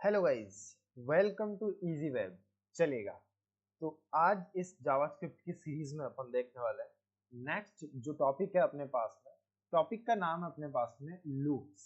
Hello guys, welcome to Easy Web. चलेगा तो आज इस जावास्क्रिप्ट की सीरीज में अपन देखने वाले हैं नेक्स्ट जो टॉपिक है अपने पास में। टॉपिक का नाम है अपने पास में लूप्स।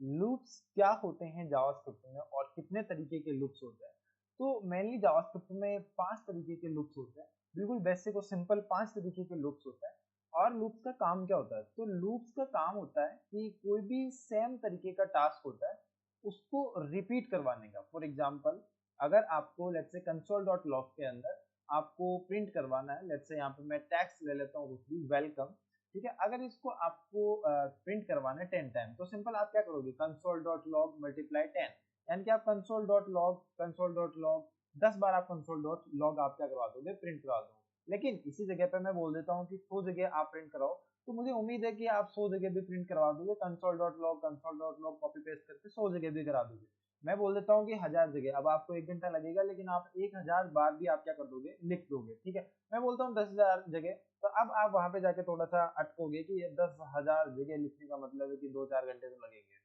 लूप्स क्या होते हैं जावास्क्रिप्ट में और कितने तरीके के लूप्स होते हैं। तो मेनली जावास्क्रिप्ट में 5 तरीके के लूप्स होते हैं, बिल्कुल बेसिक और सिंपल 5 तरीके के लूप्स होते हैं। और लूप्स का काम क्या होता है? तो लूप्स का काम होता है कि कोई भी सेम तरीके का टास्क होता है उसको रिपीट करवाने का। फॉर एग्जाम्पल, अगर आपको लेट्स से console.log के अंदर आपको प्रिंट करवाना है, लेट्स से यहाँ पे मैं टैक्स ले लेता हूँ कुछ भी, वेलकम। ठीक है, अगर इसको आपको प्रिंट करवाना है 10 टाइम, तो सिंपल आप क्या करोगे, console.log मल्टीप्लाई 10, यानी कि आप console.log 10 बार आप console.log आप क्या करवा दोगे, प्रिंट करवा दोगे। लेकिन इसी जगह पे मैं बोल देता हूँ कि 100 जगह आप प्रिंट कराओ, तो मुझे उम्मीद है कि आप 100 जगह भी प्रिंट करवा दोगे। console.log कॉपी पेस्ट करके 100 जगह भी करा दोगे। मैं बोल देता हूँ कि 1000 जगह, अब आपको 1 घंटा लगेगा, लेकिन आप 1000 बार भी आप क्या कर दोगे, लिख दोगे। ठीक है, मैं बोलता हूँ 10,000 जगह, तो अब आप वहां पे जाके थोड़ा सा अटकोगे कि ये 10,000 जगह लिखने का मतलब है कि 2-4 घंटे तो लगेंगे।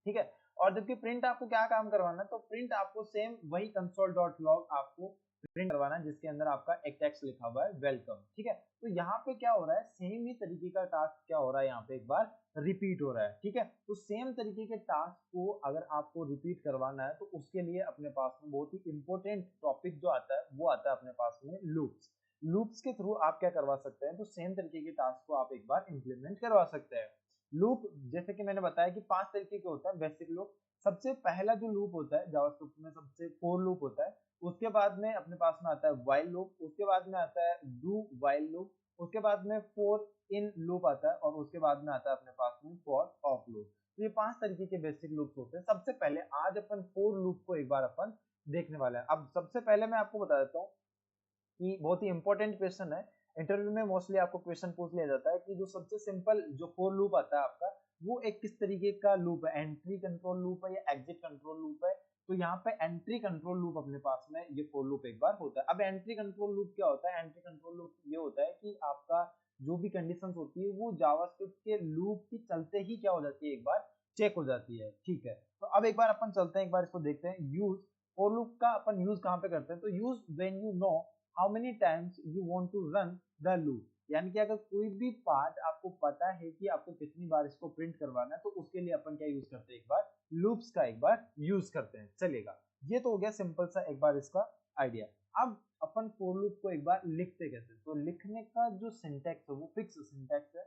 ठीक है, और जबकि प्रिंट आपको क्या काम करवाना है, तो प्रिंट आपको सेम वही console.log आपको प्रिंट करवाना है जिसके अंदर आपका एक टेक्स्ट लिखा हुआ है वेलकम। ठीक है, तो यहाँ पे क्या हो रहा है, सेम ही तरीके का टास्क क्या हो रहा है, यहाँ पे एक बार रिपीट हो रहा है। ठीक है, तो सेम तरीके के टास्क को अगर आपको रिपीट करवाना है, तो उसके लिए अपने पास में बहुत ही इंपॉर्टेंट टॉपिक जो आता है वो आता है अपने पास में लूप्स। लूप्स के थ्रू आप क्या करवा सकते हैं, तो सेम तरीके के टास्क को आप एक बार इंप्लीमेंट करवा सकते हैं। लूप जैसे कि मैंने बताया कि 5 तरीके के होता है बेसिक लूप। सबसे पहला जो लूप होता है जावास्क्रिप्ट में, सबसे फोर लूप होता है। उसके बाद में अपने पास में आता है व्हाइल लूप, उसके बाद में आता है डू व्हाइल लूप, उसके बाद में फोर इन लूप आता है, और उसके बाद में आता है अपने पास में फॉर ऑफ लूप। तो ये 5 तरीके के बेसिक लूप होते हैं। सबसे पहले आज अपन फोर लूप को एक बार अपन देखने वाले हैं। अब सबसे पहले मैं आपको बता देता हूँ कि बहुत ही इंपॉर्टेंट क्वेश्चन है। इंटरव्यू में मोस्टली आपको क्वेश्चन पूछ लिया जाता है कि जो सबसे सिंपल जो फोर लूप आता है आपका, वो एक किस तरीके का लूप है, एंट्री कंट्रोल लूप है या एग्जिट कंट्रोल लूप है। तो यहाँ पे एंट्री कंट्रोल लूप अपने पास में ये फोर लूप एक बार होता है। अब एंट्री कंट्रोल लूप क्या होता है? एंट्री कंट्रोल लूप ये होता है कि आपका जो भी कंडीशन होती है वो जावास्क्रिप्ट के लूप की चलते ही क्या हो जाती है, एक बार चेक हो जाती है। ठीक है, तो अब एक बार अपन चलते हैं, एक बार इसको देखते हैं। यूज फोर लूप का अपन यूज कहाँ पे करते हैं, तो use when you know how many times you want to run the loop. यानी कि अगर कोई भी पार्ट आपको पता है कि आपको कितनी बार इसको प्रिंट करवाना है, तो उसके लिए अपन क्या यूज करते हैं, एक बार लूप्स का एक बार यूज करते हैं। चलेगा, ये तो हो गया सिंपल सा एक बार इसका आइडिया। अब अपन फोर लूप को एक बार लिखते कैसे, तो लिखने का जो सिंटैक्स है वो फिक्स सिंटैक्स है।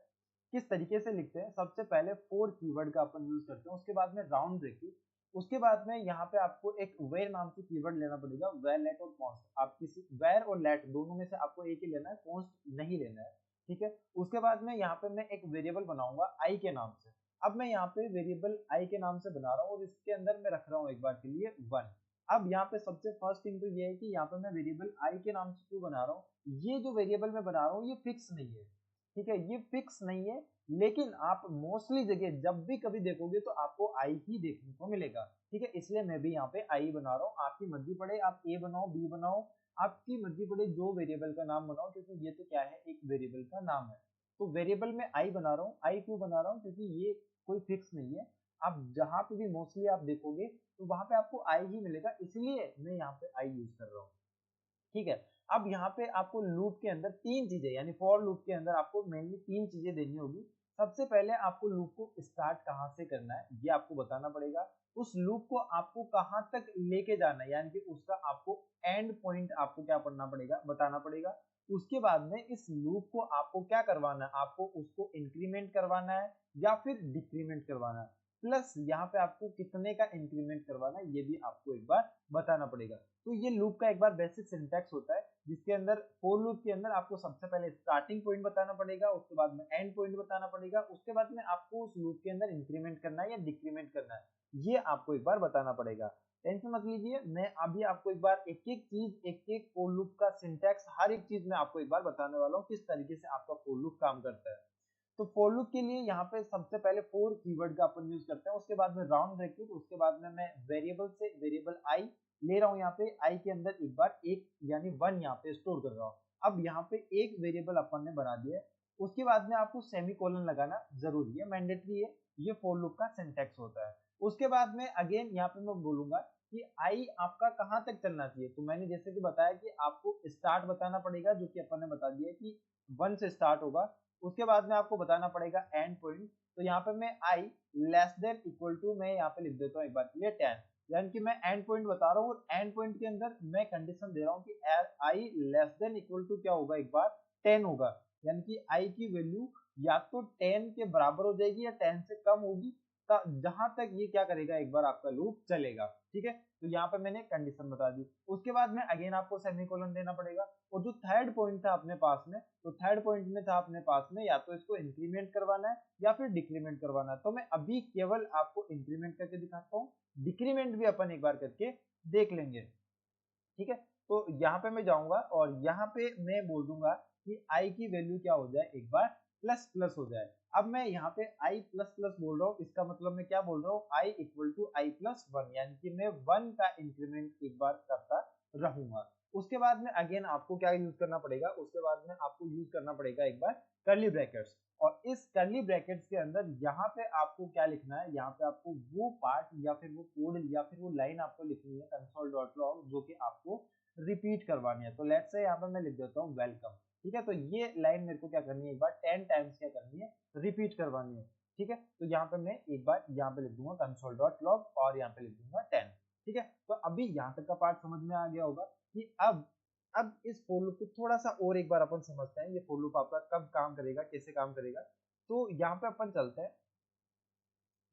किस तरीके से लिखते हैं, सबसे पहले फोर कीवर्ड का अपन यूज करते हैं, उसके बाद में राउंड ब्रेकेट, उसके बाद में यहाँ पे आपको एक वेर नाम से कीवर्ड लेना पड़ेगा, वेर लेट और कॉन्स्ट। आप किसी वेर और लेट दोनों में से आपको एक ही लेना है, कॉन्स्ट नहीं लेना है। ठीक है, उसके बाद में यहाँ पे मैं एक वेरिएबल बनाऊंगा आई के नाम से। अब मैं यहाँ पे वेरिएबल आई के नाम से बना रहा हूँ और इसके अंदर मैं रख रहा हूँ एक बार के लिए 1। अब यहाँ पे सबसे फर्स्ट थिंग तो ये है कि यहाँ पे मैं वेरिएबल आई के नाम से क्यों बना रहा हूँ, ये जो वेरिएबल मैं बना रहा हूँ ये फिक्स नहीं है। ठीक है, ये फिक्स नहीं है, लेकिन आप मोस्टली जगह जब भी कभी देखोगे तो आपको आई ही देखने को मिलेगा। ठीक है, इसलिए मैं भी यहाँ पे आई बना रहा हूँ। आपकी मर्जी पड़े आप ए बनाओ, बी बनाओ, आपकी मर्जी पड़े जो वेरिएबल का नाम बनाओ, क्योंकि ये तो क्या है, एक वेरिएबल का नाम है। तो वेरिएबल में आई बना रहा हूँ। आई क्यों बना रहा हूँ, क्योंकि ये कोई फिक्स नहीं है। आप जहां पे भी मोस्टली आप देखोगे तो वहां पे आपको आई ही मिलेगा, इसलिए मैं यहाँ पे आई यूज कर रहा हूँ। ठीक है, अब यहाँ पे आपको लूप के अंदर 3 चीजें, यानी फॉर लूप के अंदर आपको मेनली 3 चीजें देनी होगी। सबसे पहले आपको लूप को स्टार्ट कहाँ से करना है ये आपको बताना पड़ेगा। उस लूप को आपको कहाँ तक लेके जाना है, यानी कि उसका आपको एंड पॉइंट आपको क्या पढ़ना पड़ेगा, बताना पड़ेगा। उसके बाद में इस लूप को आपको क्या करवाना है, आपको उसको इंक्रीमेंट करवाना है या फिर डिक्रीमेंट करवाना है, प्लस यहाँ पे आपको कितने का इंक्रीमेंट करवाना है ये भी आपको एक बार बताना पड़ेगा। तो ये लूप का एक बार बेसिक सिंटैक्स होता है, जिसके अंदर फोर लूप के अंदर आपको सबसे पहले स्टार्टिंग पॉइंट बताना पड़ेगा, उसके बाद में एंड पॉइंट बताना पड़ेगा, उसके बाद में आपको उस लूप के अंदर इंक्रीमेंट करना है या डिक्रीमेंट करना है, ये आपको एक बार बताना पड़ेगा। टेंशन मत लीजिए, मैं अभी आपको एक बार एक एक चीज, एक एक फोर लूप का सिंटैक्स, हर एक चीज में आपको एक बार बताने वाला हूँ किस तरीके से आपका फोर लूप काम करता है। तो फॉर लूप के लिए यहाँ पे सबसे पहले फोर कीवर्ड का अपन यूज करते हैं, उसके बाद में राउंड ब्रैकेट, उसके बाद में मैं वेरिएबल से वेरिएबल आई ले रहा हूँ। यहाँ पे आई के अंदर एक बार एक यानी 1 यहाँ पे स्टोर कर रहा हूँ। अब यहाँ पे एक वेरिएबल अपन ने बना दिया है, उसके बाद में आपको सेमीकोलन लगाना जरूरी है, मैंडेटरी है, ये फॉर लूप का सिंटैक्स होता है। उसके बाद में अगेन यहाँ पे मैं बोलूंगा कि आई आपका कहाँ तक चलना चाहिए। तो मैंने जैसे कि बताया कि आपको स्टार्ट बताना पड़ेगा, जो कि अपन ने बता दिया कि 1 से स्टार्ट होगा। उसके बाद में आपको बताना पड़ेगा एंड पॉइंट। तो यहाँ पे मैं आई लेस देन इक्वल टू, मैं यहाँ पे लिख देता हूँ एक बार के लिए 10, यानी कि मैं एंड पॉइंट बता रहा हूँ और एंड पॉइंट के अंदर मैं कंडीशन दे रहा हूँ कि आई लेस देन इक्वल टू क्या होगा, एक बार 10 होगा, यानी कि आई की वैल्यू या तो 10 के बराबर हो जाएगी या 10 से कम होगी, जहां तक ये क्या करेगा, एक बार आपका लूप चलेगा। ठीक है, तो यहाँ पे मैंने कंडीशन बता दी। उसके बाद में अगेन आपको सेमीकोलन देना पड़ेगा। और जो थर्ड पॉइंट था अपने पास में, तो थर्ड पॉइंट में था अपने पास में या तो इसको इंक्रीमेंट करवाना है या फिर डिक्रीमेंट करवाना है। तो मैं अभी केवल आपको इंक्रीमेंट करके दिखाता हूँ, डिक्रीमेंट भी अपन एक बार करके देख लेंगे। ठीक है, तो यहाँ पे मैं जाऊंगा और यहाँ पे मैं बोल दूंगा कि आई की वैल्यू क्या हो जाए, एक बार प्लस प्लस हो जाए। अब मैं यहाँ पे आई प्लस प्लस बोल रहा हूँ, इसका मतलब मैं क्या बोल रहा हूँ, I equal to I plus 1, यानी कि मैं 1 का इंक्रीमेंट एक बार करता रहूंगा। उसके बाद में अगेन आपको क्या यूज करना पड़ेगा, उसके बाद में आपको यूज करना पड़ेगा एक बार कर्ली ब्रैकेट्स। और इस कर्ली ब्रैकेट्स के अंदर यहाँ पे आपको क्या लिखना है, यहाँ पे आपको वो पार्ट या फिर वो कोड या फिर वो लाइन आपको लिखनी है console.log, जो कि आपको रिपीट करवानी है। तो लेट्स से यहाँ पे मैं लिख देता हूँ वेलकम। ठीक है, तो ये लाइन मेरे को क्या करनी है, एक बार 10 टाइम्स क्या करनी है, रिपीट करवानी है। ठीक है, तो यहाँ पे मैं एक बार यहाँ पे लिख दूंगा console.log और यहाँ पे लिख दूंगा 10। ठीक है, तो अभी यहाँ तक का पार्ट समझ में आ गया होगा कि अब इस फॉर लूप को थोड़ा सा और एक बार अपन समझते हैं, ये फॉर लूप आपका कब काम करेगा, कैसे काम करेगा। तो यहाँ पे अपन चलते हैं,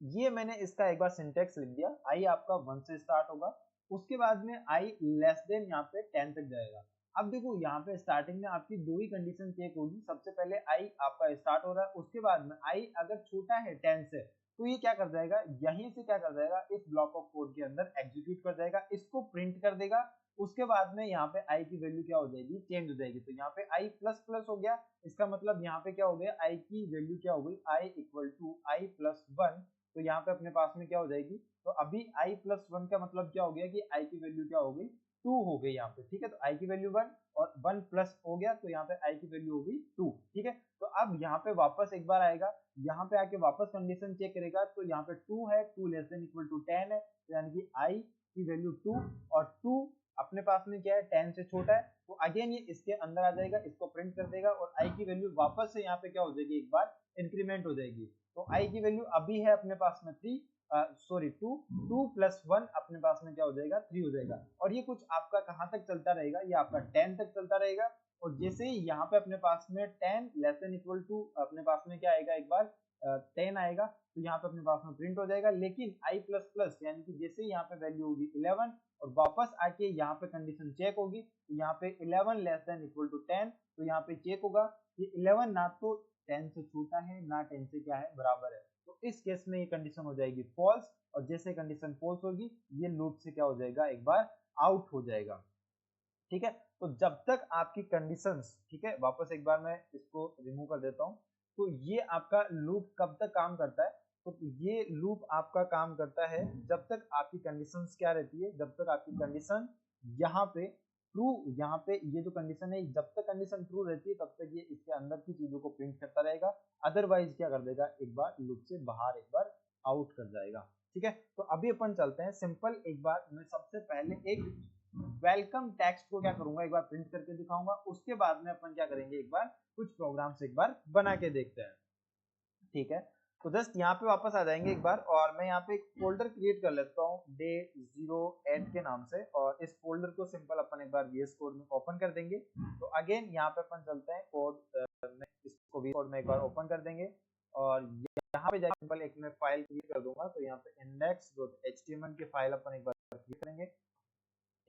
ये मैंने इसका एक बार सिंटेक्स लिख दिया, आई आपका 1 से स्टार्ट होगा, उसके बाद में आई लेस देन यहाँ पे 10 तक जाएगा। अब देखो यहाँ पे स्टार्टिंग में आपकी दो ही कंडीशन चेक होगी, सबसे पहले आई आपका स्टार्ट हो रहा है, उसके बाद में आई अगर छोटा है 10 से, तो ये क्या कर जाएगा, यहीं से क्या कर जाएगा, इस ब्लॉक ऑफ कोड के अंदर एग्जीक्यूट कर जाएगा, इसको प्रिंट कर देगा। उसके बाद में यहाँ पे आई की वैल्यू क्या हो जाएगी, चेंज हो जाएगी। तो यहाँ पे आई प्लस प्लस हो गया, इसका मतलब यहाँ पे क्या हो गया, आई की वैल्यू क्या हो गई, I equal to I plus 1। तो यहाँ पे अपने पास में क्या हो जाएगी, तो अभी i प्लस 1 का मतलब क्या हो गया कि i की वैल्यू क्या हो गई, 2 हो गई यहाँ पे। ठीक है, तो i की वैल्यू 1 और 1 प्लस हो गया, तो यहाँ पे i की वैल्यू हो गई 2। ठीक है, तो अब यहाँ पे वापस एक बार आएगा, यहाँ पे आके वापस कंडीशन चेक करेगा, तो यहाँ पे 2 है, 2 लेस देन इक्वल टू 10 है, तो यानी कि i की वैल्यू 2 और 2 अपने पास में क्या है, 10 से छोटा है, तो अगेन ये इसके अंदर आ जाएगा, इसको प्रिंट कर देगा और i की वैल्यू वापस से यहाँ पे क्या हो जाएगी, एक बार इंक्रीमेंट हो जाएगी। तो i की वैल्यू अभी है अपने पास में 3, सॉरी 2 प्लस 1 अपने पास में क्या हो जाएगा, 3 हो जाएगा। और ये कुछ आपका कहाँ तक चलता रहेगा, ये आपका 10 तक चलता रहेगा। और जैसे ही यहाँ पे अपने पास में 10 लेस देन इक्वल टू अपने पास में क्या आएगा, एक बार 10 आएगा, तो यहाँ पे अपने पास में प्रिंट हो जाएगा। लेकिन i प्लस प्लस यानी कि जैसे ही यहाँ पे वैल्यू होगी 11 और वापस आके यहाँ पे कंडीशन चेक होगी, तो यहाँ पे 11 लेस देन इक्वल टू 10, तो यहाँ पे चेक होगा कि 11 ना तो 10 से छोटा है ना 10 से क्या है, बराबर है। तो इस केस में ये कंडीशन हो जाएगी फॉल्स, और जैसे कंडीशन फॉल्स होगी ये लूप से क्या हो जाएगा, एक बार आउट हो जाएगा। ठीक है, तो जब तक आपकी कंडीशंस, ठीक है, वापस एक बार मैं इसको रिमूव कर देता हूँ। तो ये आपका लूप कब तक काम करता है, तो ये लूप आपका काम करता है जब तक आपकी कंडीशंस क्या रहती है, जब तक आपकी कंडीशन यहाँ पे ट्रू, यहाँ पे ये जो कंडीशन है, जब तक कंडीशन ट्रू रहती है तब तक ये इसके अंदर की चीजों को प्रिंट करता रहेगा, अदरवाइज क्या कर देगा, एक बार लूप से बाहर एक बार आउट कर जाएगा। ठीक है, तो अभी अपन चलते हैं सिंपल, एक बार मैं सबसे पहले एक वेलकम टेक्स्ट को क्या करूंगा, एक बार प्रिंट करके दिखाऊंगा, उसके बाद में अपन क्या करेंगे, एक बार कुछ प्रोग्राम्स एक बार बना के देखते हैं। ठीक है, तो जस्ट यहाँ पे वापस आ जाएंगे एक बार, और मैं यहाँ पे एक फोल्डर क्रिएट कर लेता हूँ day08 के नाम से, और इस फोल्डर को सिंपल अपन एक बार VS कोड में ओपन कर देंगे। तो अगेन यहाँ पे अपन चलते हैं कोड में, इसको VS कोड में एक बार ओपन कर देंगे, और यहाँ पे जाकर सिंपल एक मैं फाइल क्रिएट कर दूंगा। तो यहाँ पे index.html की फाइल अपन एक बार क्रिएट करेंगे।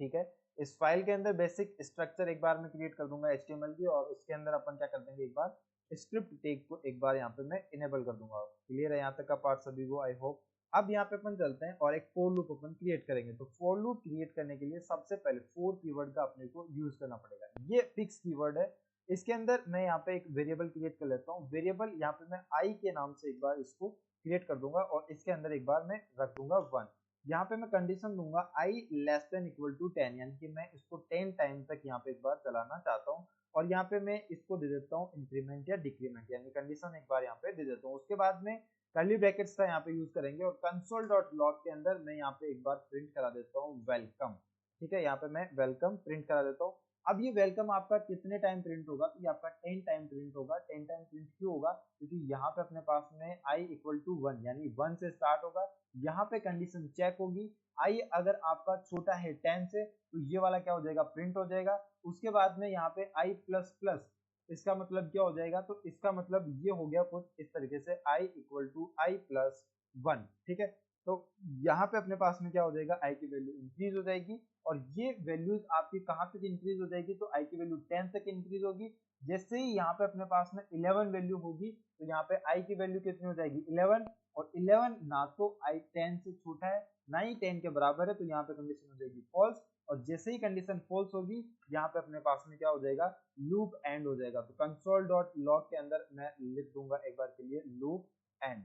ठीक है, इस फाइल के अंदर बेसिक स्ट्रक्चर एक बार मैं क्रिएट कर दूंगा HTML की, और उसके अंदर अपन क्या कर देंगे, एक बार स्क्रिप्ट टैग को एक बार यहाँ पे मैं इनेबल कर दूंगा। क्लियर है यहाँ तक का पार्ट सभी को, आई होप। अब यहाँ पे अपन चलते हैं और एक फॉर लूप अपन क्रिएट करेंगे। तो फॉर लूप क्रिएट करने के लिए सबसे पहले फॉर कीवर्ड का अपने को यूज करना पड़ेगा। ये फिक्स कीवर्ड है, इसके अंदर मैं यहाँ पे एक वेरिएबल क्रिएट कर लेता हूँ। वेरिएबल यहाँ पे मैं आई के नाम से एक बार इसको क्रिएट कर दूंगा, और इसके अंदर एक बार मैं रख दूंगा 1। यहाँ पे मैं कंडीशन दूंगा i less than equal to 10, यानी कि मैं इसको 10 टाइम तक यहाँ पे एक बार चलाना चाहता हूँ। और यहाँ पे मैं इसको दे देता हूँ इंक्रीमेंट या डिक्रीमेंट, यानी कंडीशन एक बार यहाँ पे दे देता हूँ। उसके बाद में कर्ली ब्रैकेट्स का यहाँ पे यूज करेंगे और कंसोल डॉट लॉग के अंदर मैं यहाँ पे एक बार प्रिंट करा देता हूँ वेलकम। ठीक है, यहाँ पे मैं वेलकम प्रिंट करा देता हूँ। अब ये वेलकम आपका कितने टाइम प्रिंट होगा, तो ये आपका 10 टाइम प्रिंट होगा। 10 टाइम प्रिंट क्यों होगा, क्योंकि यहाँ पे अपने पास में i इक्वल टू 1 यानी 1 से स्टार्ट होगा। यहाँ पे कंडीशन चेक होगी, i अगर आपका छोटा है 10 से तो ये वाला क्या हो जाएगा, प्रिंट हो जाएगा। उसके बाद में यहाँ पे i प्लस प्लस, इसका मतलब क्या हो जाएगा, तो इसका मतलब ये हो गया कुछ इस तरीके से i equal to i plus 1। ठीक है, तो यहाँ पे अपने पास में क्या हो जाएगा, i की वैल्यू इंक्रीज हो जाएगी और ये वैल्यूज आपकी कहाँ तक इंक्रीज हो जाएगी, तो i की वैल्यू 10 तक इंक्रीज होगी। जैसे ही यहाँ पे अपने पास में 11 वैल्यू होगी तो यहाँ पे i की वैल्यू कितनी हो जाएगी, 11। और 11 ना तो i 10 से छोटा है ना ही 10 के बराबर है, तो यहाँ पे कंडीशन हो जाएगी फॉल्स। और जैसे ही कंडीशन फॉल्स होगी यहाँ पे अपने पास में क्या हो जाएगा, लूप एंड हो जाएगा। तो कंसोल डॉट लॉग के अंदर मैं लिख दूंगा एक बार के लिए लूप एंड।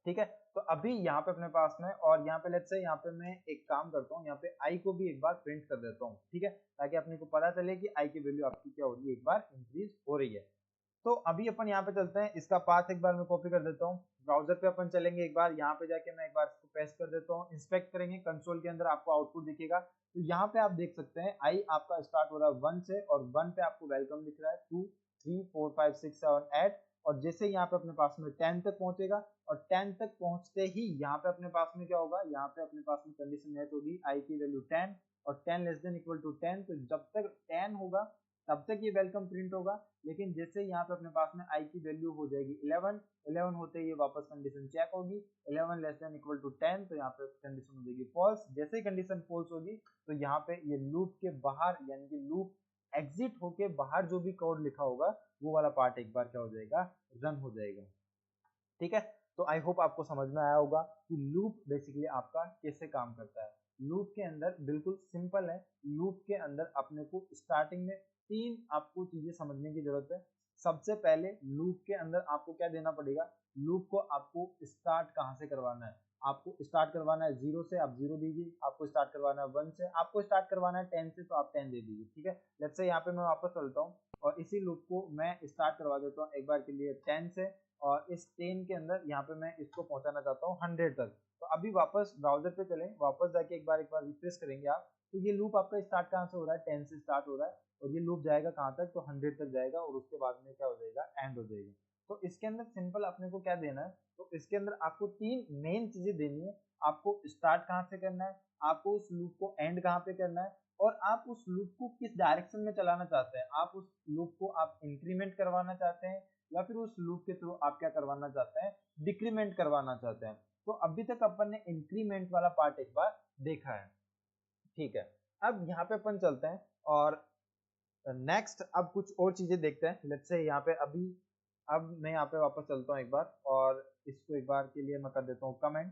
ठीक है, तो अभी यहाँ पे अपने पास में, और यहाँ पे लेट्स से यहाँ पे मैं एक काम करता हूँ, यहाँ पे i को भी एक बार प्रिंट कर देता हूँ। ठीक है, ताकि अपने को पता चले कि i की वैल्यू आपकी क्या हो रही है, एक बार इंक्रीज हो रही है। तो अभी अपन यहाँ पे चलते हैं, इसका पाथ एक बार मैं कॉपी कर देता हूँ, ब्राउजर पे अपन चलेंगे, एक बार यहाँ पे जाके मैं एक बार इसको पेस्ट कर देता हूँ, इंस्पेक्ट करेंगे, कंसोल के अंदर आपको आउटपुट दिखेगा। तो यहाँ पे आप देख सकते हैं i आपका स्टार्ट हो रहा है 1 से और 1 पे आपको वेलकम दिख रहा है, 2 3 4 5 6 7 8। और जैसे यहाँ पे अपने पास में 10 तक पहुंचेगा और 10 तक पहुंचते ही यहाँ पे अपने पास में क्या होगा, यहाँ पे अपने पास में कंडीशन नेट होगी i की वैल्यू 10 और 10 लेस देन इक्वल टू 10। तो जब तक 10 होगा तब तक ये वेलकम प्रिंट होगा। लेकिन जैसे यहाँ पे अपने पास में i की वैल्यू हो जाएगी 11, 11 होते ही ये वापस कंडीशन चेक होगी, 11 लेस देन इक्वल टू 10, तो यहाँ पे कंडीशन हो जाएगी फॉल्स। जैसे ही कंडीशन फॉल्स होगी तो यहाँ पे ये लूप के बाहर यानी कि लूप एग्जिट होके बाहर जो भी कोड लिखा होगा वो वाला पार्ट एक बार क्या हो जाएगा, रन हो जाएगा। ठीक है, तो आई होप आपको समझ में आया होगा कि लूप बेसिकली आपका कैसे काम करता है। लूप के अंदर बिल्कुल सिंपल है, लूप के अंदर अपने को स्टार्टिंग में 3 आपको चीजें समझने की जरूरत है। सबसे पहले लूप के अंदर आपको क्या देना पड़ेगा, लूप को आपको स्टार्ट कहाँ से करवाना है, आपको स्टार्ट करवाना है 0 से, आप 0 दीजिए, आपको स्टार्ट करवाना है 1 से, आपको स्टार्ट करवाना है 10 से, तो आप 10 दे दीजिए। ठीक है, लेट्स से यहाँ पे मैं वापस चलता हूँ और इसी लूप को मैं स्टार्ट करवा देता हूँ एक बार के लिए 10 से, और इस 10 के अंदर यहाँ पे मैं इसको पहुंचाना चाहता हूँ 100 तक। तो अभी वापस ब्राउजर पे चलें, वापस जाके एक बार रिफ्रेश करेंगे आप, तो ये लूप आपका स्टार्ट कहाँ से हो रहा है, 10 से स्टार्ट हो रहा है और ये लूप जाएगा कहाँ तक, तो 100 तक जाएगा और उसके बाद में क्या हो जाएगा, एंड हो जाएगा। तो इसके अंदर सिंपल अपने को क्या देना है, तो इसके अंदर आपको 3 मेन चीजें देनी है। आपको स्टार्ट कहाँ से करना है, आपको उस लूप को एंड कहाँ पे करना है, और आप उस लूप को किस डायरेक्शन में चलाना चाहते हैं। आप उस लूप को आप इंक्रीमेंट करवाना चाहते हैं या फिर उस लूप के थ्रू आप क्या करवाना चाहते हैं, डिक्रीमेंट करवाना चाहते हैं। तो अभी तक अपन ने इंक्रीमेंट वाला पार्ट एक बार देखा है। ठीक है, अब यहाँ पे अपन चलते हैं और नेक्स्ट अब कुछ और चीजें देखते हैं। लेट्स से यहाँ पे अभी अब मैं यहाँ पे वापस चलता हूँ एक बार और इसको एक बार के लिए मैं कर देता हूँ कमेंट।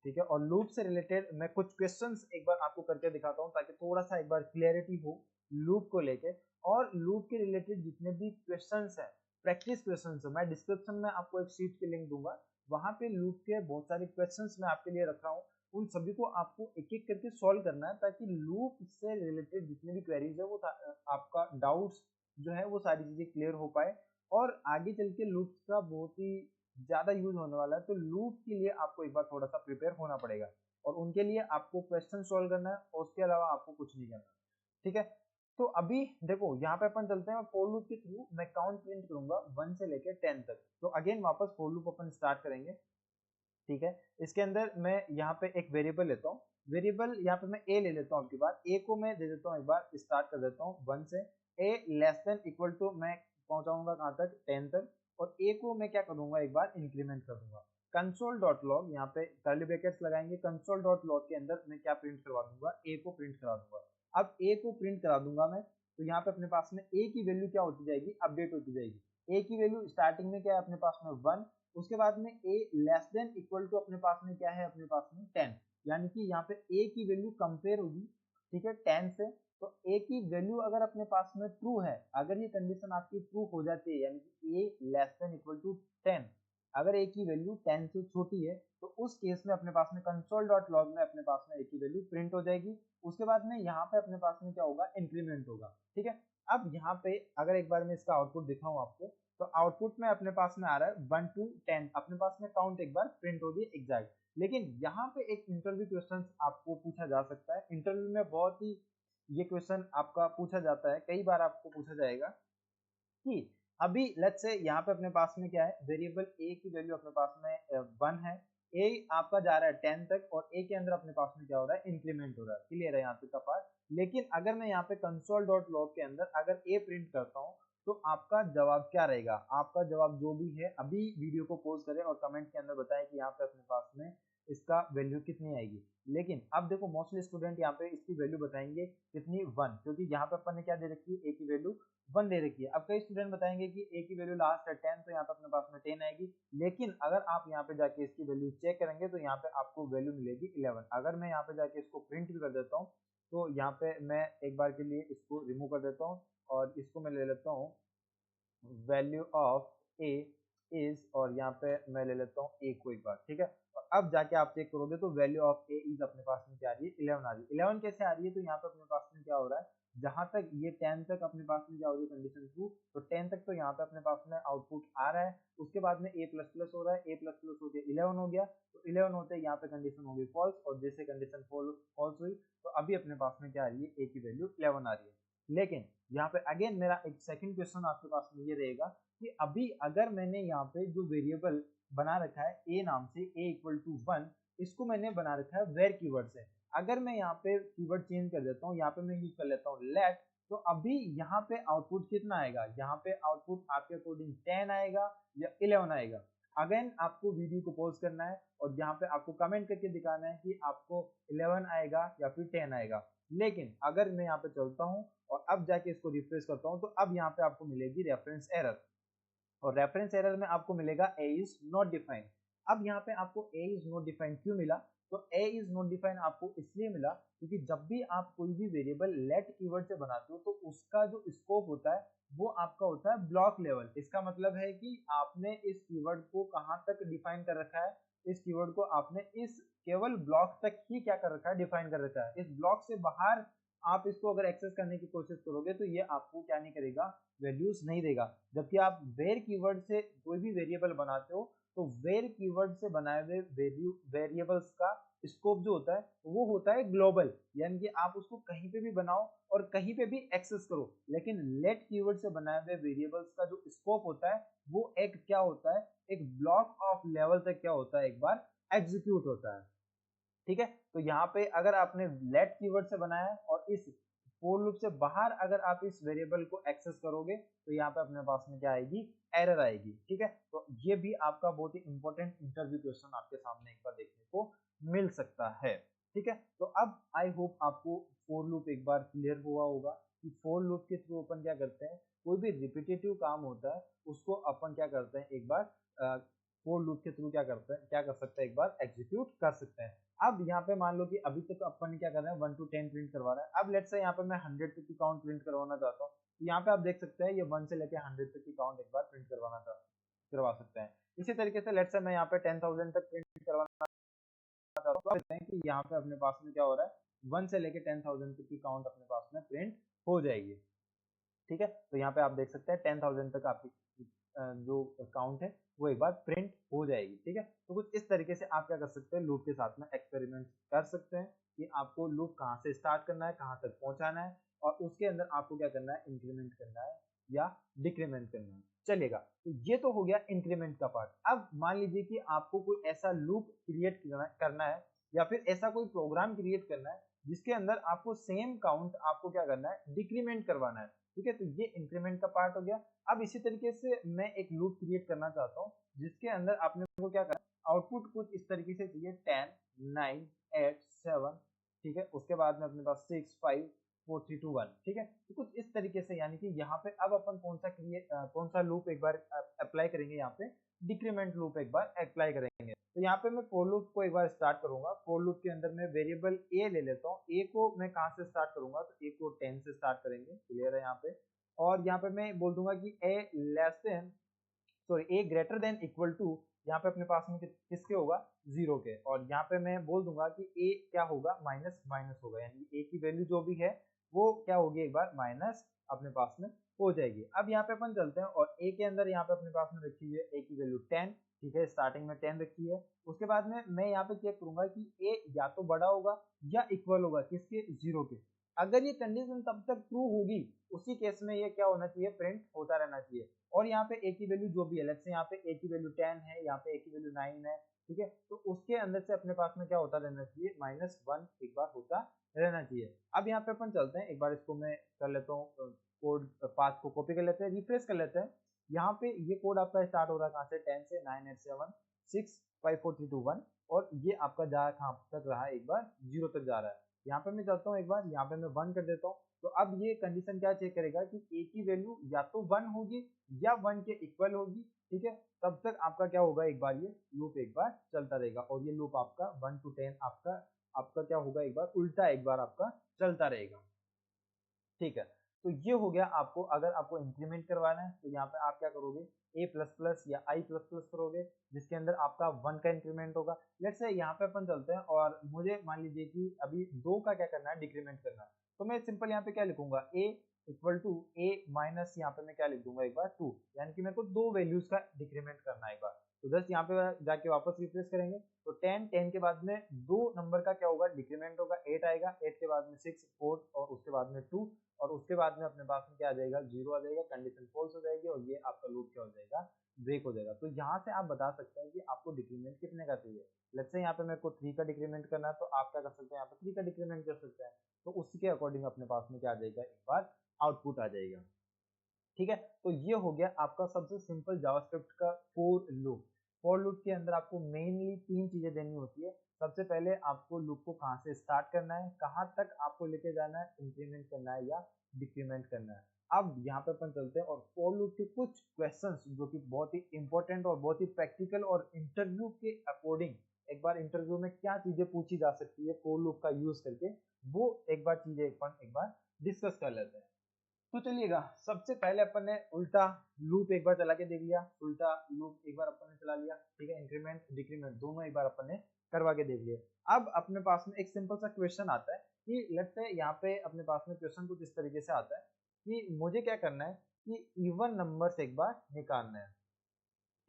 ठीक है, और लूप से रिलेटेड मैं कुछ क्वेश्चंस एक बार आपको करके दिखाता हूँ ताकि थोड़ा सा एक बार क्लियरिटी हो लूप को लेके। और लूप के रिलेटेड जितने भी क्वेश्चंस है, प्रैक्टिस क्वेश्चंस है, मैं डिस्क्रिप्शन में आपको एक शीट की लिंक दूंगा, वहां पे लूप के बहुत सारे क्वेश्चंस मैं आपके लिए रख रहा हूँ। उन सभी को आपको एक एक करके सॉल्व करना है ताकि लूप से रिलेटेड जितने भी क्वेरीज है वो आपका डाउट्स जो है वो सारी चीजें क्लियर हो पाए। और आगे चल के लूप का बहुत ही ज्यादा यूज होने वाला है, तो लूप के लिए आपको एक बार थोड़ा सा प्रिपेयर होना पड़ेगा और उनके लिए आपको क्वेश्चन सॉल्व करना है और उसके अलावा आपको कुछ नहीं करना। ठीक है, तो अभी देखो यहाँ पे अपन चलते हैं, फॉर लूप के थ्रू मैं काउंट प्रिंट करूंगा 1 से लेकर 10 तक। तो अगेन वापस फॉर लूप अपन स्टार्ट करेंगे। ठीक है, इसके अंदर मैं यहाँ पे एक वेरिएबल लेता हूँ, वेरिएबल यहाँ पे मैं a ले लेता हूँ। आपकी बार a को मैं दे देता हूँ, एक बार स्टार्ट कर देता हूँ 1 से, a less than equal to मैं पहुंचाऊंगा कहाँ तक, 10 तक, और a को मैं क्या करूंगा, एक बार इंक्रीमेंट कर दूंगा। कंसोल डॉट लॉग यहाँ पे कर्ली ब्रैकेट्स लगाएंगे, कंसोल डॉट लॉग के अंदर मैं क्या प्रिंट करवा दूंगा, a को प्रिंट करा दूंगा। अब a को प्रिंट करा दूंगा मैं, तो यहाँ पे अपने पास में a की वैल्यू क्या होती जाएगी, अपडेट होती जाएगी। a की वैल्यू स्टार्टिंग में क्या है अपने पास में 1, उसके बाद में a less than equal to अपने पास में क्या है, अपने पास में 10, यानी कि यहाँ पे a की वैल्यू कंपेयर होगी, ठीक है, 10 से। तो a की वैल्यू अगर अपने पास में ट्रू है, अगर ये कंडीशन आपकी ट्रू हो जाती है यानी कि a less than equal to 10, अगर a की वैल्यू 10 से छोटी है तो उस केस में अपने पास में कंसोल डॉट लॉग में अपने पास में a की वैल्यू प्रिंट हो जाएगी। उसके बाद में यहाँ पे अपने पास में क्या होगा, इंक्रीमेंट होगा। ठीक है, अब यहाँ पे अगर एक बार मैं इसका आउटपुट दिखाऊं आपको, तो आउटपुट में अपने पास में आ रहा है 1 to 10, अपने पास में काउंट एक बार प्रिंट हो गई एग्जैक्ट। लेकिन यहाँ पे एक इंटरव्यू क्वेश्चन आपको पूछा जा सकता है, इंटरव्यू में बहुत ही ये क्वेश्चन आपका पूछा जाता है, कई बार आपको पूछा जाएगा कि अभी लेट्स से यहाँ पे अपने पास में क्या है, वेरिएबल ए की वैल्यू अपने पास में 1 है, ए आपका जा रहा है 10 तक और ए के अंदर अपने पास में क्या हो रहा है, इंक्रीमेंट हो रहा है। क्लियर है यहाँ पे का पार्ट। लेकिन अगर मैं यहाँ पे कंसोल डॉट लॉग के अंदर अगर ए प्रिंट करता हूँ तो आपका जवाब क्या रहेगा, आपका जवाब जो भी है, अभी वीडियो को पॉज करें और कमेंट के अंदर बताएं कि यहाँ पे अपने पास में इसका वैल्यू कितनी आएगी। लेकिन अब देखो मोस्टली स्टूडेंट यहाँ पे इसकी वैल्यू बताएंगे कितनी 1, क्योंकि यहाँ पे अपन ने क्या दे रखी है, ए की वैल्यू 1 दे रखी है। अब कई स्टूडेंट बताएंगे कि ए की वैल्यू लास्ट है 10, तो यहाँ पे अपने पास में 10 आएगी। लेकिन अगर आप यहाँ पे जाके इसकी वैल्यू चेक करेंगे तो यहाँ पे आपको वैल्यू मिलेगी 11। अगर मैं यहाँ पे जाके इसको प्रिंट भी कर देता हूँ तो यहाँ पे मैं एक बार के लिए इसको रिमूव कर देता हूँ और इसको मैं ले लेता हूँ वैल्यू ऑफ ए इज, और यहाँ पे मैं ले लेता हूँ ए को एक बार, ठीक है। और अब जाके आप चेक करोगे तो वैल्यू ऑफ ए इज अपने पास में क्या आ रही है, 11 आ रही है। 11 कैसे आ रही है, तो यहाँ पे अपने पास में क्या हो रहा है, जहां तक ये 10 तक अपने पास में क्या हो रही है कंडीशन ट्रू, तो 10 तक तो यहाँ पे अपने पास में आउटपुट आ रहा है। उसके बाद में ए प्लस प्लस हो रहा है, ए प्लस प्लस हो गया 11 हो गया, तो 11 होते यहाँ पे कंडीशन हो गई फॉल्स, और जैसे कंडीशन फॉल्स हुई तो अभी अपने पास में क्या आ रही है, ए की वैल्यू 11 आ रही है। लेकिन यहाँ पे अगेन मेरा एक सेकंड क्वेश्चन आपके पास में ये रहेगा कि अभी अगर मैंने यहाँ पे जो वेरिएबल बना रखा है ए नाम से, ए इक्वल टू 1, इसको मैंने बना रखा है वेर कीवर्ड से। अगर मैं यहाँ पे कीवर्ड चेंज कर देता हूँ, यहाँ पे मैं यूज कर लेता हूँ लेट, तो अभी यहाँ पे आउटपुट कितना आएगा, यहाँ पे आउटपुट आपके अकॉर्डिंग 10 आएगा या 11 आएगा। अगेन आपको वीडियो को पॉज करना है और यहाँ पे आपको कमेंट करके दिखाना है कि आपको 11 आएगा या फिर 10 आएगा। लेकिन अगर मैं यहाँ पे चलता हूँ और अब जाके इसको रिफ्रेश करता हूँ तो अब यहाँ पे आपको मिलेगी रेफरेंस एरर, और रेफरेंस एरर में आपको मिलेगा ए इज नॉट डिफाइंड। अब यहाँ पे आपको ए इज नॉट डिफाइंड क्यों मिला, तो ए इज नॉट डिफाइंड आपको इसलिए मिला क्योंकि जब भी आप कोई भी वेरिएबल लेट कीवर्ड से बनाते हो तो उसका जो स्कोप होता है वो आपका होता है ब्लॉक लेवल। इसका मतलब है कि आपने इस कीवर्ड को कहाँ तक डिफाइन कर रखा है, इस कीवर्ड को आपने इस केवल ब्लॉक तक ही क्या कर रखा है, डिफाइन कर रखा है। इस ब्लॉक से बाहर आप इसको अगर एक्सेस करने की कोशिश करोगे तो ये आपको क्या नहीं करेगा, वैल्यूज नहीं देगा। जबकि आप वेर कीवर्ड से कोई भी वेरिएबल बनाते हो तो वेर कीवर्ड से बनाए हुए वेरिएबल्स का स्कोप जो होता है वो होता है ग्लोबल, यानी कि आप उसको कहीं पे भी बनाओ और कहीं पे भी एक्सेस करो। लेकिन लेट कीवर्ड से बनाए हुए वेरिएबल्स का जो स्कोप होता है वो एक क्या होता है, एक ब्लॉक ऑफ लेवल तक क्या होता है, एक बार एग्जीक्यूट होता है। ठीक है, तो यहाँ पे अगर आपने लेट कीवर्ड से बनाया और इस फोर लूप से बाहर अगर आप इस वेरिएबल को एक्सेस करोगे तो यहाँ पे अपने पास में क्या आएगी, एरर आएगी। ठीक है, तो ये भी आपका बहुत ही इंपॉर्टेंट इंटरव्यू क्वेश्चन आपके सामने एक बार देखने को मिल सकता है। ठीक है, तो अब आई होप आपको फोर लूप एक बार क्लियर हुआ होगा कि फोर लूप के थ्रू अपन क्या करते हैं, कोई भी रिपीटेटिव काम होता है उसको अपन क्या करते हैं, एक बार फोर लूप के थ्रू क्या करते हैं, क्या कर सकते हैं, एक बार एग्जीक्यूट कर सकते हैं। अब यहाँ पे मान लो कि अभी तक अपन ने क्या कर रहे हैं, 1 to 10 प्रिंट करवा रहा है। अब लेट्स से यहाँ पे मैं 100 तक की काउंट प्रिंट करवाना चाहता हूँ, तो यहाँ पे आप देख सकते हैं ये 1 से लेके 100 तक की काउंट एक बार प्रिंट करवा सकते हैं। इसी तरीके से लेट्स से मैं यहाँ पे 10,000 तक प्रिंट करवाना चाहता हूँ, तो आप देखते हैं कि यहाँ पे अपने पास में क्या हो रहा है, 1 से लेके 10,000 तक की काउंट अपने पास में प्रिंट हो जाएगी। ठीक है, तो यहाँ पे आप देख सकते हैं 10,000 तक आपकी जो काउंट है वो एक बार प्रिंट हो जाएगी। ठीक है, तो कुछ इस तरीके से आप क्या कर सकते हैं, लूप के साथ में एक्सपेरिमेंट कर सकते हैं कि आपको लूप कहाँ से स्टार्ट करना है, कहाँ तक पहुंचाना है, और उसके अंदर आपको क्या करना है, इंक्रीमेंट करना है या डिक्रीमेंट करना है। चलेगा, तो ये तो हो गया इंक्रीमेंट का पार्ट। अब मान लीजिए कि आपको कोई ऐसा लूप क्रिएट करना है या फिर ऐसा कोई प्रोग्राम क्रिएट करना है जिसके अंदर आपको सेम काउंट आपको क्या करना है, डिक्रीमेंट करवाना है। ठीक है, तो ये इंक्रीमेंट का पार्ट हो गया। अब इसी तरीके से मैं एक लूप क्रिएट करना चाहता हूँ जिसके अंदर आपने को क्या करना, आउटपुट कुछ इस तरीके से चाहिए 10 9 8 7। ठीक है, उसके बाद में अपने पास 6 5 4 3 2 1। ठीक है, तो कुछ इस तरीके से, यानी कि यहाँ पे अब अपन कौन सा लूप एक बार अप्लाई करेंगे, यहाँ पे डिक्रीमेंट लूप एक बार अप्लाई करेंगे। तो यहाँ पे मैं फोर लूप को एक बार स्टार्ट करूंगा। फोर लूप के अंदर मैं वेरिएबल ए ले लेता हूँ। ए को मैं कहाँ से स्टार्ट करूंगा, तो ए को 10 से स्टार्ट करेंगे। क्लियर है यहाँ पे, और यहाँ पे मैं बोल दूंगा कि A less than A greater than equal to, यहाँ पे अपने पास में किसके होगा, 0 के, और यहाँ पे मैं बोल दूंगा कि ए क्या होगा, माइनस माइनस होगा, यानी ए की वैल्यू जो भी है वो क्या होगी एक बार माइनस अपने पास में हो जाएगी। अब यहाँ पे अपन चलते हैं और a के अंदर यहाँ पे अपने पास में रखी हुई है a की वैल्यू 10, ठीक है, स्टार्टिंग में 10 रखी है। उसके बाद में मैं यहाँ पे चेक करूंगा कि a या तो बड़ा होगा या इक्वल होगा किसके, 0 के। अगर ये कंडीशन तब तक ट्रू होगी उसी केस में ये क्या होना चाहिए, प्रिंट होता रहना चाहिए। और यहाँ पे a की वैल्यू जो भी है, लेट्स से यहाँ पे a की वैल्यू 10 है, यहाँ पे a की वैल्यू 9 है, ठीक है, तो उसके अंदर से अपने पास में क्या होता रहना चाहिए, -1 एक बार होता रहना चाहिए। अब यहाँ पे अपन चलते हैं, एक बार इसको मैं कर लेता हूँ कोड पाथ को कॉपी कर लेते हैं, रिफ्रेश कर लेते हैं। यहाँ पे ये कोड आपका स्टार्ट हो रहा है कहाँ से, 10 से 987654321 और ये आपका जा रहा है कहाँ तक रहा, एक बार 0 तक जा रहा है। यहाँ पे मैं चलता हूँ, एक बार यहाँ पे मैं 1 कर देता हूँ। तो अब ये कंडीशन क्या चेक करेगा कि a की वैल्यू या तो 1 होगी या 1 के इक्वल होगी, ठीक है, तब तक आपका क्या होगा, एक बार ये लूप एक बार चलता रहेगा और ये लूप आपका 1 to 10 आपका क्या होगा, एक बार उल्टा एक बार आपका चलता रहेगा, ठीक है। तो ये हो गया आपको, अगर आपको इंक्रीमेंट करवाना है तो यहाँ पे आप क्या करोगे, a++ या i++ करोगे जिसके अंदर आपका 1 का इंक्रीमेंट होगा। लेट्स से यहाँ पे अपन चलते हैं और मुझे मान लीजिए कि अभी 2 का क्या करना है, डिक्रीमेंट करना है। तो मैं सिंपल यहाँ पे क्या लिखूंगा, a equal to a minus यहाँ पे मैं क्या लिख दूंगा, एक बार 2, यानी कि मेरे को 2 वैल्यूज का डिक्रीमेंट करना है एक बार। तो जस्ट यहाँ पे जाके वापस रिप्लेस करेंगे तो 10 के बाद में 2 नंबर का क्या होगा, डिक्रीमेंट होगा, 8 आएगा, 8 के बाद में 6 4 और उसके बाद में 2 और उसके बाद में अपने पास में क्या आ जाएगा, 0 आ जाएगा, कंडीशन फॉल्स हो जाएगी और ये आपका लूप क्या हो जाएगा, ब्रेक हो जाएगा। तो यहाँ से आप बता सकते हैं कि आपको डिक्रीमेंट कितने का चाहिए। लेट्स से यहाँ पे मेरे को 3 का डिक्रीमेंट करना है तो आप क्या कर सकते हैं, यहाँ पे 3 का डिक्रीमेंट कर सकते हैं। तो उसके अकॉर्डिंग अपने पास में क्या आ जाएगा, एक बार आउटपुट आ जाएगा, ठीक है। तो ये हो गया आपका सबसे सिंपल जावास्क्रिप्ट का फॉर लूप। फॉर लूप के अंदर आपको मेनली 3 चीजें देनी होती है। सबसे पहले आपको लूप को कहाँ से स्टार्ट करना है, कहाँ तक आपको लेके जाना है, इंक्रीमेंट करना है या डिक्रीमेंट करना है। अब यहाँ पे अपन चलते हैं और फॉर लूप के कुछ क्वेश्चंस जो कि बहुत ही इंपॉर्टेंट और बहुत ही प्रैक्टिकल और इंटरव्यू के अकॉर्डिंग, एक बार इंटरव्यू में क्या चीजें पूछी जा सकती है फॉर लूप का यूज करके, वो एक बार चीजें अपन एक बार डिस्कस कर लेते हैं। तो चलिएगा, सबसे पहले अपन ने उल्टा लूप एक बार चला के देख लिया, उल्टा लूप एक बार अपन ने चला लिया, ठीक है, इंक्रीमेंट डिक्रीमेंट दोनों एक बार अपन ने करवा के देख लिया। अब अपने पास में एक सिंपल सा क्वेश्चन आता है कि लेट्स से यहाँ पे अपने पास में क्वेश्चन कुछ इस तरीके से आता है कि मुझे क्या करना है कि इवन नंबर्स एक बार निकालना है,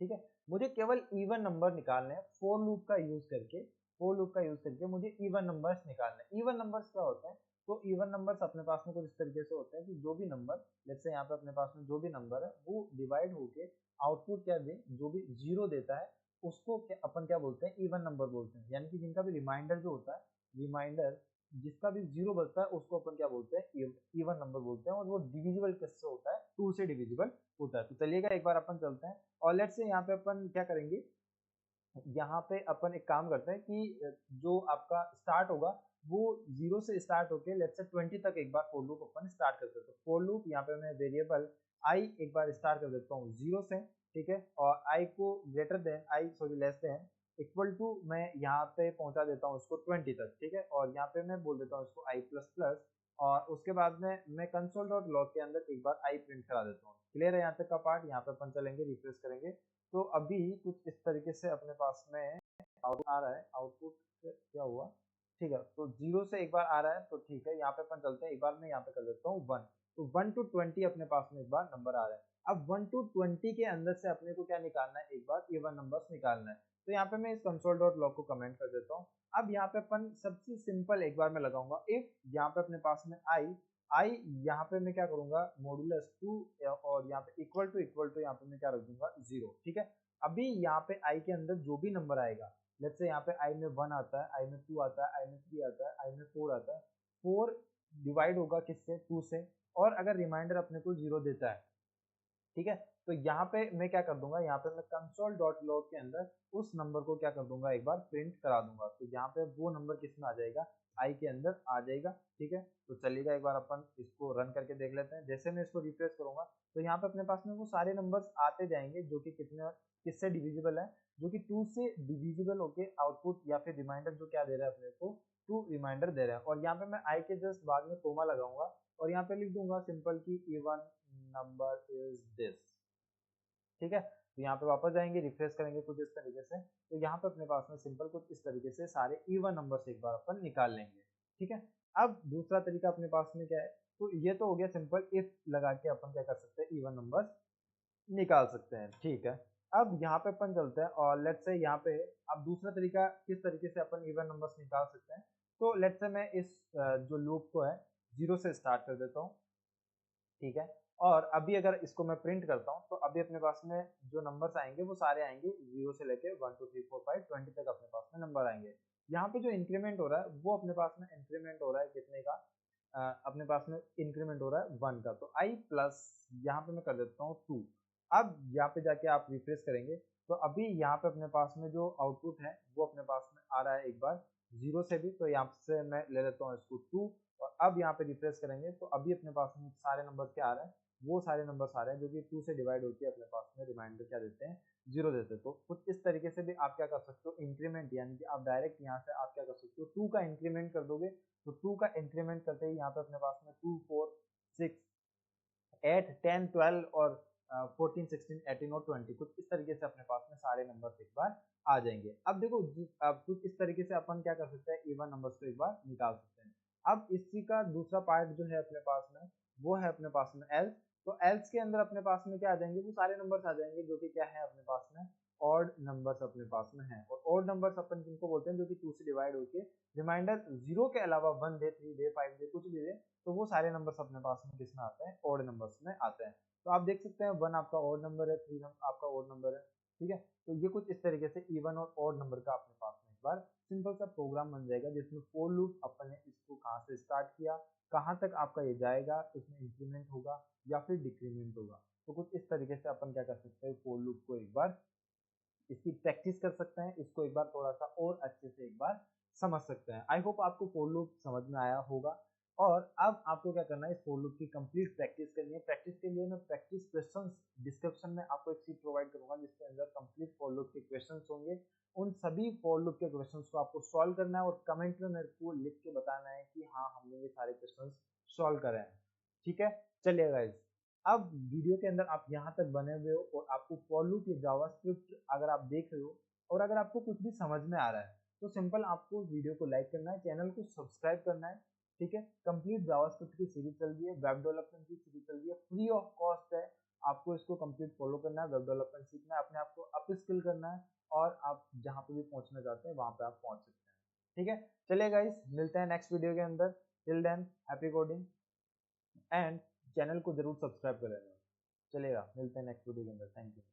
ठीक है, मुझे केवल इवन नंबर निकालने हैं फॉर लूप का यूज करके। फॉर लूप का यूज करके मुझे इवन नंबर्स निकालने हैं। इवन नंबर्स क्या होते हैं, तो इवन नंबर्स अपने पास में कुछ इस तरीके से होते हैं कि जो भी नंबर, जैसे यहाँ पे अपने पास में जो भी नंबर है वो डिवाइड होके आउटपुट क्या दे, जो भी 0 देता है उसको अपन क्या बोलते हैं, इवन नंबर बोलते हैं। यानी कि जिनका भी रिमाइंडर जो होता है, रिमाइंडर जिसका भी 0 बचता है उसको अपन क्या बोलते हैं, इवन नंबर बोलते हैं। और वो डिविजिबल किससे होता है, 2 से डिविजिबल होता है। तो चलिएगा एक बार अपन चलते हैं और लेट्स से यहाँ पे अपन क्या करेंगे, यहाँ पे अपन एक काम करते हैं कि जो आपका स्टार्ट होगा वो 0 से स्टार्ट होके लेट्स से 20 तक एक बार फॉर लूप अपन स्टार्ट कर सकते हैं। फॉर लूप यहाँ पे मैं वेरिएबल i एक बार स्टार्ट कर देता हूँ 0 से, ठीक है, और i को greater than I sorry less than equal to मैं यहाँ पे पहुंचा देता हूँ उसको 20 तक, ठीक है, और यहाँ पे मैं बोल देता हूँ इसको i++ और उसके बाद में मैं console.log के अंदर एक बार i प्रिंट करा देता हूँ। क्लियर है यहाँ तक का पार्ट, यहाँ पे अपन चलेंगे, रिफ्रेश करेंगे तो अभी कुछ इस तरीके से अपने पास में आउटपुट आ रहा है। आउटपुट क्या हुआ, ठीक है, तो 0 से एक बार आ रहा है तो ठीक है, यहाँ पे अपन चलते हैं, एक बार मैं यहाँ पे कर देता हूँ 1, तो 1 to 20 अपने पास में एक बार नंबर आ रहा है। अब 1 to 20 के अंदर से अपने को क्या निकालना है, एक बार इवन नंबर्स निकालना है। तो यहाँ पे मैं इस console.log को कमेंट कर देता हूँ। अब यहाँ पे अपन सबसे सिंपल एक बार मैं लगाऊंगा इफ, यहाँ पे अपने पास में आई यहाँ पे मैं क्या करूंगा, मॉड्यूलस 2 और यहाँ पे इक्वल टू यहाँ पे मैं क्या रख दूंगा 0, ठीक है। अभी यहाँ पे आई के अंदर जो भी नंबर आएगा, लेट्स से यहाँ पे आई में 1 आता है, आई में 2 आता है, आई में 3 आता है, आई में 4 आता है, 4 डिवाइड होगा किससे, 2 से, और अगर रिमाइंडर अपने को 0 देता है, ठीक है, तो यहाँ पे मैं क्या कर दूंगा, यहाँ पे मैं console.log के अंदर उस नंबर को क्या कर दूंगा, एक बार प्रिंट करा दूंगा। तो यहाँ पे वो नंबर किसमें आ जाएगा, आई के अंदर आ जाएगा, ठीक है। तो चलिएगा एक बार अपन इसको रन करके देख लेते हैं। जैसे मैं इसको रिफ्रेश करूंगा तो यहाँ पे अपने पास में वो सारे नंबर्स आते जाएंगे जो कि कितने किससे डिविजिबल है, जो कि 2 से डिविजिबल होके आउटपुट या फिर रिमाइंडर जो क्या दे रहा है अपने को, 2 रिमाइंडर दे रहा है। और यहाँ पे मैं आई के जस्ट बाद में कोमा लगाऊंगा और यहाँ पे लिख दूंगा सिंपल की इवन नंबर इज दिस, ठीक है। तो यहाँ पे वापस जाएंगे, रिफ्रेश करेंगे कुछ इस तरीके से, तो यहाँ पे अपने पास में सिंपल कुछ इस तरीके से सारे इवन नंबर से एक बार अपन निकाल लेंगे। ठीक है। अब दूसरा तरीका अपने पास में क्या है, तो ये तो हो गया सिंपल, इफ लगा के अपन क्या कर सकते हैं, इवन नंबर्स निकाल सकते हैं, ठीक है। अब यहाँ पे अपन चलते हैं और लेट्स से यहाँ पे अब दूसरा तरीका किस तरीके से अपन इवन नंबर्स निकाल सकते हैं। तो लेट्स से मैं इस जो लूप को है 0 से स्टार्ट कर देता हूँ, ठीक है। और अभी अगर इसको मैं प्रिंट करता हूँ तो अभी अपने पास में जो नंबर्स आएंगे वो सारे आएंगे 0 से लेके 1 2 3 4 5 20 तक अपने पास में नंबर आएंगे। यहाँ पे जो इंक्रीमेंट हो रहा है वो अपने पास में इंक्रीमेंट हो रहा है कितने का, अपने पास में इंक्रीमेंट हो रहा है 1 का, तो i प्लस यहाँ पे मैं कर देता हूँ 2। अब यहाँ पे जाके आप रिफ्रेश करेंगे तो अभी यहाँ पे अपने पास में जो आउटपुट है वो अपने पास में आ रहा है एक बार 0 से भी, तो यहाँ से मैं ले लेता हूँ इसको 2। और अब यहाँ पे रिफ्रेश करेंगे तो अभी अपने पास में सारे नंबर क्या आ रहे हैं, वो सारे नंबर्स आ रहे हैं जो कि 2 से डिवाइड होकर अपने पास में रिमाइंडर क्या देते हैं, 0 देते हैं। तो कुछ इस तरीके से भी आप क्या कर सकते हो, इंक्रीमेंट, यानी कि आप डायरेक्ट यहाँ से आप क्या कर सकते हो, 2 का इंक्रीमेंट कर दोगे तो 2 का इंक्रीमेंट करते ही यहाँ पे अपने पास में 2 4 6 8 10 12 और 14 16 18 और 20 कुछ इस तरीके से अपने पास में सारे नंबर एक बार आ जाएंगे। अब देखो अब कुछ इस तरीके से अपन क्या कर सकते हैं, इवन नंबर्स को एक बार निकाल सकते हैं। अब इसी का दूसरा पार्ट जो है अपने पास में वो है अपने पास में एल्स। तो एल्स के अंदर अपने पास में क्या आ जाएंगे, वो सारे नंबर्स आ जाएंगे जो कि क्या है अपने पास में ऑड नंबर्स अपने पास में है। और ऑड नंबर्स अपन जिनको बोलते हैं जो कि 2 से डिवाइड होके रिमाइंडर 0 के अलावा 1 दे 3 दे 5 दे कुछ भी दे, तो वो सारे नंबर्स अपने पास में किसमें आते हैं, ऑड नंबर्स में आते हैं। तो आप देख सकते हैं 1 आपका ऑड नंबर है, 3 आपका ऑड नंबर है, ठीक है। तो ये कुछ इस तरीके से इवन और ऑड नंबर का अपने पास में एक बार सिंपल सा प्रोग्राम बन जाएगा जिसमें फॉर लूप अपन ने इसको कहाँ से स्टार्ट किया, कहाँ तक आपका ये जाएगा, इसमें इंक्रीमेंट होगा या फिर डिक्रीमेंट होगा। तो कुछ इस तरीके से अपन क्या कर सकते हैं, फॉर लूप को एक बार इसकी प्रैक्टिस कर सकते हैं, इसको एक बार थोड़ा सा और अच्छे से एक बार समझ सकते हैं। आई होप आपको फॉर लूप समझ में आया होगा। और अब आपको क्या करना है, इस फॉर लूप की कंप्लीट प्रैक्टिस करनी है। प्रैक्टिस के लिए मैं प्रैक्टिस क्वेश्चंस डिस्क्रिप्शन में आपको एक शीट प्रोवाइड करूंगा जिसके अंदर कंप्लीट फॉर लूप के क्वेश्चंस होंगे। उन सभी फॉर लूप के क्वेश्चंस को आपको सॉल्व करना है और कमेंट में मेरे को लिख के बताना है कि हाँ हमने ये सारे क्वेश्चंस सॉल्व करे हैं, ठीक है। चलिए गाइस, अब वीडियो के अंदर आप यहाँ तक बने हुए हो और आपको फॉर लूप या जावास्क्रिप्ट अगर आप देख रहे हो और अगर आपको कुछ भी समझ में आ रहा है तो सिंपल आपको वीडियो को लाइक करना है, चैनल को सब्सक्राइब करना है, ठीक है। कंप्लीट जावास्क्रिप्ट की सीरीज चल रही है, वेब डेवलपमेंट की सीरीज चल रही है, फ्री ऑफ कॉस्ट है। आपको इसको कंप्लीट फॉलो करना है, वेब डेवलपमेंट सीखना है, अपने आप को अप स्किल करना है और आप जहाँ पे भी पहुँचना चाहते हैं वहाँ पे आप पहुँच सकते हैं, ठीक है। चलिए गाइस, मिलते हैं नेक्स्ट वीडियो के अंदर। Till than happy coding and channel को जरूर सब्सक्राइब कर लेना। चलेगा, मिलते हैं नेक्स्ट वीडियो के अंदर। Thank you.